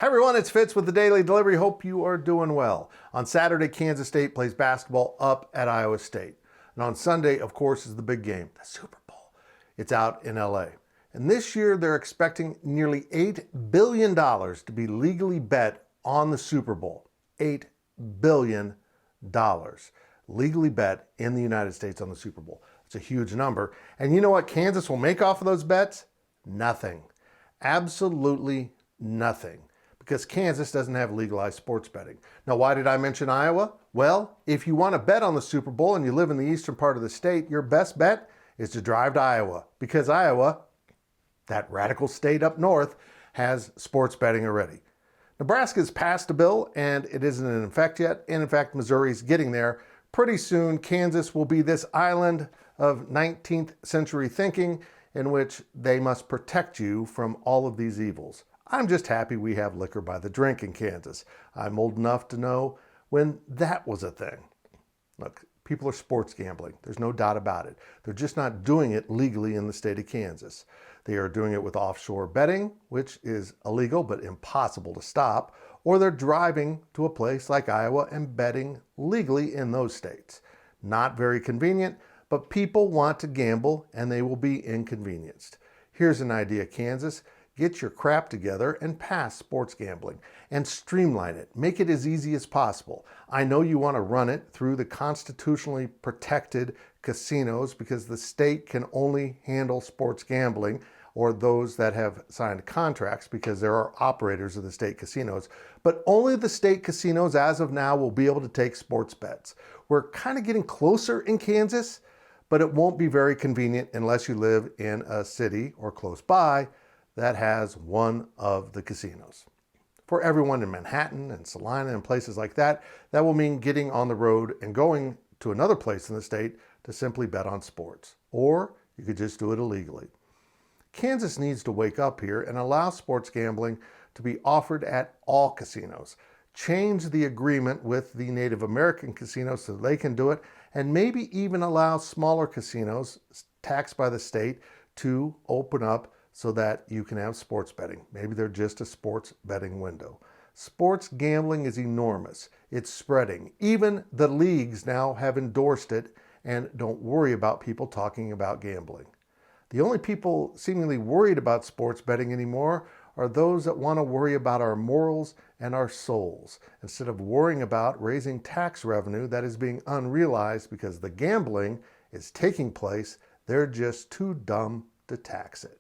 Hi everyone, it's Fitz with the Daily Delivery. Hope you are doing well. On Saturday, Kansas State plays basketball up at Iowa State. And on Sunday, of course, is the big game, the Super Bowl. It's out in LA. And this year, they're expecting nearly $8 billion to be legally bet on the Super Bowl. $8 billion legally bet in the United States on the Super Bowl. It's a huge number. And you know what Kansas will make off of those bets? Nothing. Absolutely nothing. Because Kansas doesn't have legalized sports betting. Now, why did I mention Iowa? Well, if you want to bet on the Super Bowl and you live in the eastern part of the state, your best bet is to drive to Iowa. Because Iowa, that radical state up north, has sports betting already. Nebraska's passed a bill and it isn't in effect yet. And in fact, Missouri's getting there. Pretty soon, Kansas will be this island of 19th century thinking in which they must protect you from all of these evils. I'm just happy we have liquor by the drink in Kansas. I'm old enough to know when that was a thing. Look, people are sports gambling. There's no doubt about it. They're just not doing it legally in the state of Kansas. They are doing it with offshore betting, which is illegal but impossible to stop, or they're driving to a place like Iowa and betting legally in those states. Not very convenient, but people want to gamble and they will be inconvenienced. Here's an idea, Kansas. Get your crap together and pass sports gambling and streamline it. Make it as easy as possible. I know you want to run it through the constitutionally protected casinos because the state can only handle sports gambling, or those that have signed contracts because there are operators of the state casinos. But only the state casinos as of now will be able to take sports bets. We're kind of getting closer in Kansas, but it won't be very convenient unless you live in a city or close by that has one of the casinos. For everyone in Manhattan and Salina and places like that, that will mean getting on the road and going to another place in the state to simply bet on sports. Or you could just do it illegally. Kansas needs to wake up here and allow sports gambling to be offered at all casinos. Change the agreement with the Native American casinos so they can do it, and maybe even allow smaller casinos taxed by the state to open up so that you can have sports betting. Maybe they're just a sports betting window. Sports gambling is enormous. It's spreading. Even the leagues now have endorsed it, and don't worry about people talking about gambling. The only people seemingly worried about sports betting anymore are those that want to worry about our morals and our souls, instead of worrying about raising tax revenue that is being unrealized because the gambling is taking place. They're just too dumb to tax it.